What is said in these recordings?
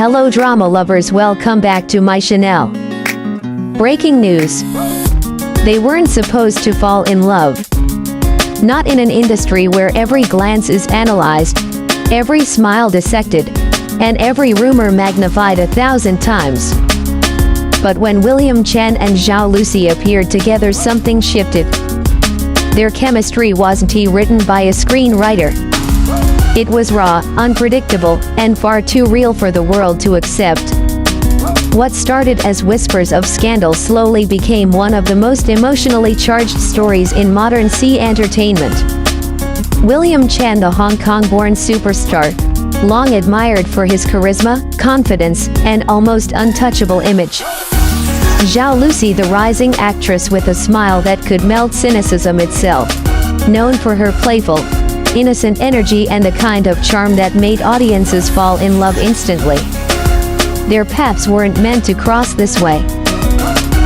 Hello drama lovers, welcome back to my channel. Breaking news. They weren't supposed to fall in love. Not in an industry where every glance is analyzed, every smile dissected, and every rumor magnified 1,000 times. But when William Chen and Zhao Lusi appeared together, something shifted. Their chemistry wasn't written by a screenwriter. It was raw, unpredictable, and far too real for the world to accept. What started as whispers of scandal slowly became one of the most emotionally charged stories in modern entertainment. William Chen, the Hong Kong-born superstar, long admired for his charisma, confidence, and almost untouchable image. Zhao Lusi, the rising actress with a smile that could melt cynicism itself, known for her playful, innocent energy and the kind of charm that made audiences fall in love instantly. Their paths weren't meant to cross this way.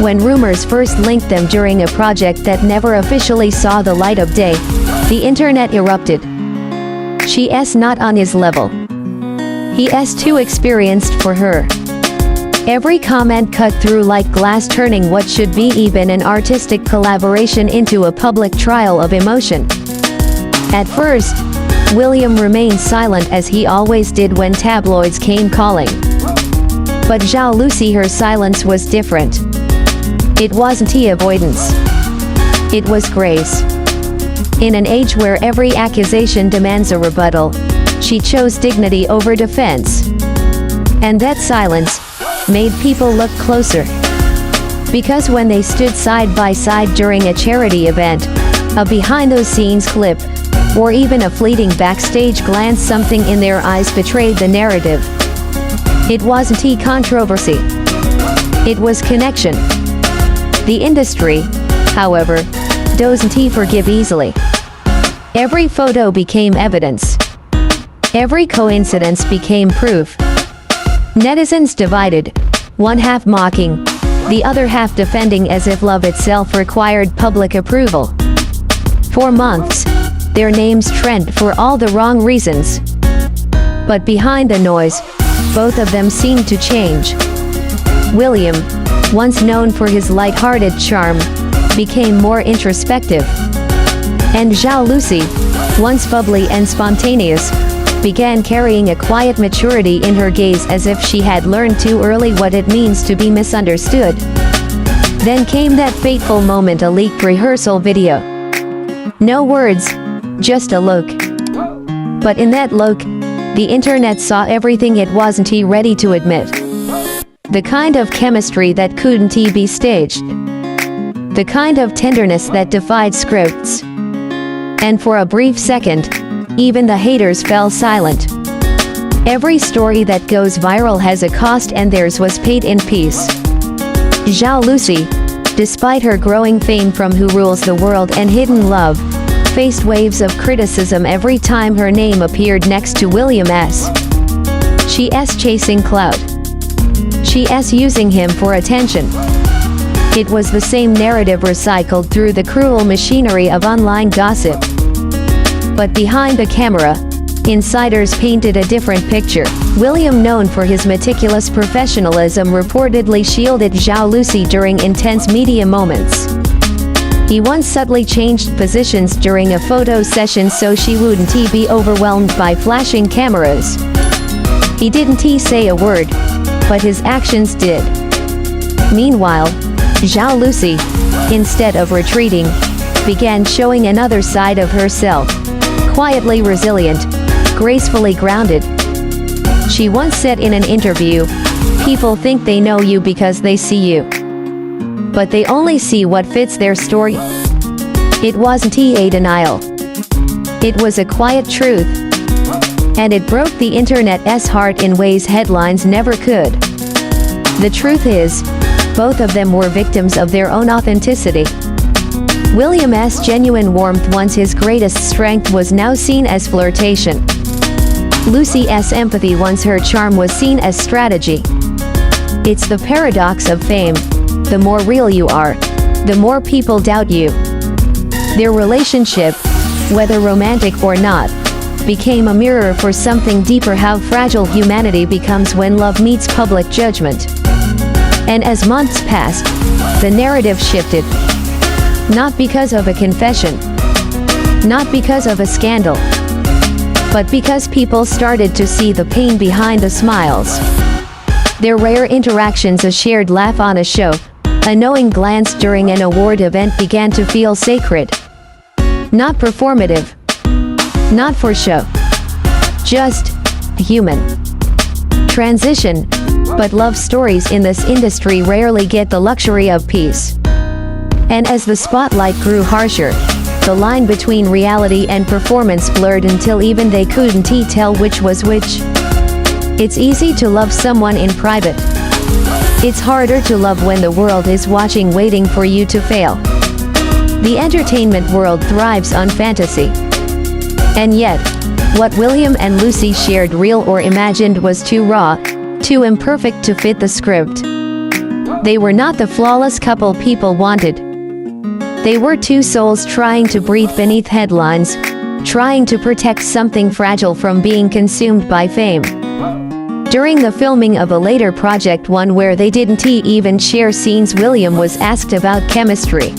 When rumors first linked them during a project that never officially saw the light of day, the internet erupted. She's not on his level. He's too experienced for her. Every comment cut through like glass, turning what should be even an artistic collaboration into a public trial of emotion. At first, William remained silent, as he always did when tabloids came calling. But Zhao Lusi, her silence was different. It wasn't avoidance. It was grace. In an age where every accusation demands a rebuttal, she chose dignity over defense. And that silence made people look closer. Because when they stood side by side during a charity event, a behind-the-scenes clip, or even a fleeting backstage glance, something in their eyes betrayed the narrative. It wasn't controversy. It was connection. The industry, however, doesn't forgive easily. Every photo became evidence. Every coincidence became proof. Netizens divided, one half mocking, the other half defending, as if love itself required public approval. For months, their names trend for all the wrong reasons. But behind the noise, both of them seemed to change. William, once known for his light-hearted charm, became more introspective. And Zhao Lusi, once bubbly and spontaneous, began carrying a quiet maturity in her gaze, as if she had learned too early what it means to be misunderstood. Then came that fateful moment, a leaked rehearsal video. No words, just a look. But in that look, the internet saw everything it wasn't ready to admit. The kind of chemistry that couldn't be staged. The kind of tenderness that defied scripts. And for a brief second, even the haters fell silent. Every story that goes viral has a cost, and theirs was paid in peace. Zhao Lusi, despite her growing fame from Who Rules the World and Hidden Love, faced waves of criticism every time her name appeared next to William's. She's chasing clout. She's using him for attention. It was the same narrative recycled through the cruel machinery of online gossip. But behind the camera, insiders painted a different picture. William, known for his meticulous professionalism, reportedly shielded Zhao Lusi during intense media moments. He once subtly changed positions during a photo session so she wouldn't be overwhelmed by flashing cameras. He didn't say a word, but his actions did. Meanwhile, Zhao Lusi, instead of retreating, began showing another side of herself. Quietly resilient, gracefully grounded. She once said in an interview, "People think they know you because they see you. But they only see what fits their story." It wasn't a denial. It was a quiet truth. And it broke the internet's heart in ways headlines never could. The truth is, both of them were victims of their own authenticity. William's genuine warmth, once his greatest strength, was now seen as flirtation. Lucy's empathy, once her charm, was seen as strategy. It's the paradox of fame. The more real you are, the more people doubt you. Their relationship, whether romantic or not, became a mirror for something deeper: how fragile humanity becomes when love meets public judgment. And as months passed, the narrative shifted. Not because of a confession, not because of a scandal, but because people started to see the pain behind the smiles. Their rare interactions, a shared laugh on a show, a knowing glance during an award event, began to feel sacred. Not performative, not for show, just human. Transition. But love stories in this industry rarely get the luxury of peace. And as the spotlight grew harsher, the line between reality and performance blurred until even they couldn't tell which was which. It's easy to love someone in private. It's harder to love when the world is watching, waiting for you to fail. The entertainment world thrives on fantasy. And yet, what William and Lucy shared, real or imagined, was too raw, too imperfect to fit the script. They were not the flawless couple people wanted. They were two souls trying to breathe beneath headlines, trying to protect something fragile from being consumed by fame. During the filming of a later project, one where they didn't even share scenes, William was asked about chemistry.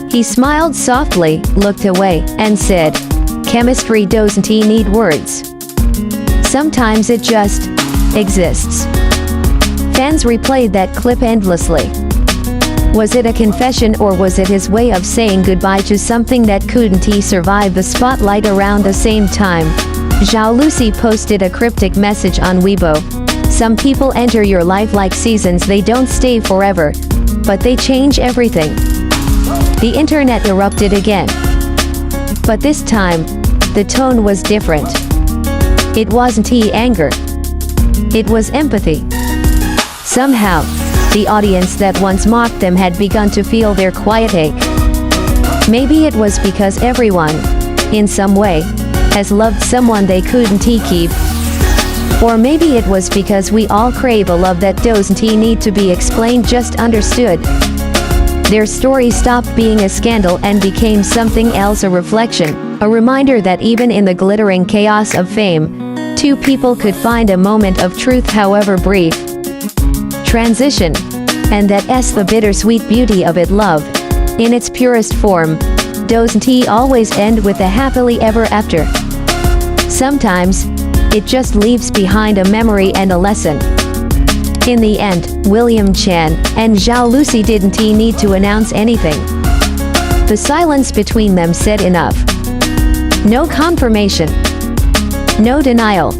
He smiled softly, looked away, and said, "Chemistry doesn't need words. Sometimes it just exists." Fans replayed that clip endlessly. Was it a confession, or was it his way of saying goodbye to something that couldn't survive the spotlight? Around the same time, Zhao Lusi posted a cryptic message on Weibo. "Some people enter your life like seasons. They don't stay forever, but they change everything." The internet erupted again. But this time, the tone was different. It wasn't anger. It was empathy. Somehow, the audience that once mocked them had begun to feel their quiet ache. Maybe it was because everyone, in some way, has loved someone they couldn't keep. Or maybe it was because we all crave a love that doesn't need to be explained, just understood. Their story stopped being a scandal and became something else, a reflection, a reminder that even in the glittering chaos of fame, two people could find a moment of truth, however brief. Transition. And that's the bittersweet beauty of it. Love, in its purest form, doesn't always end with a happily ever after. Sometimes, it just leaves behind a memory and a lesson. In the end, William Chan and Zhao Lusi didn't need to announce anything. The silence between them said enough. No confirmation, no denial,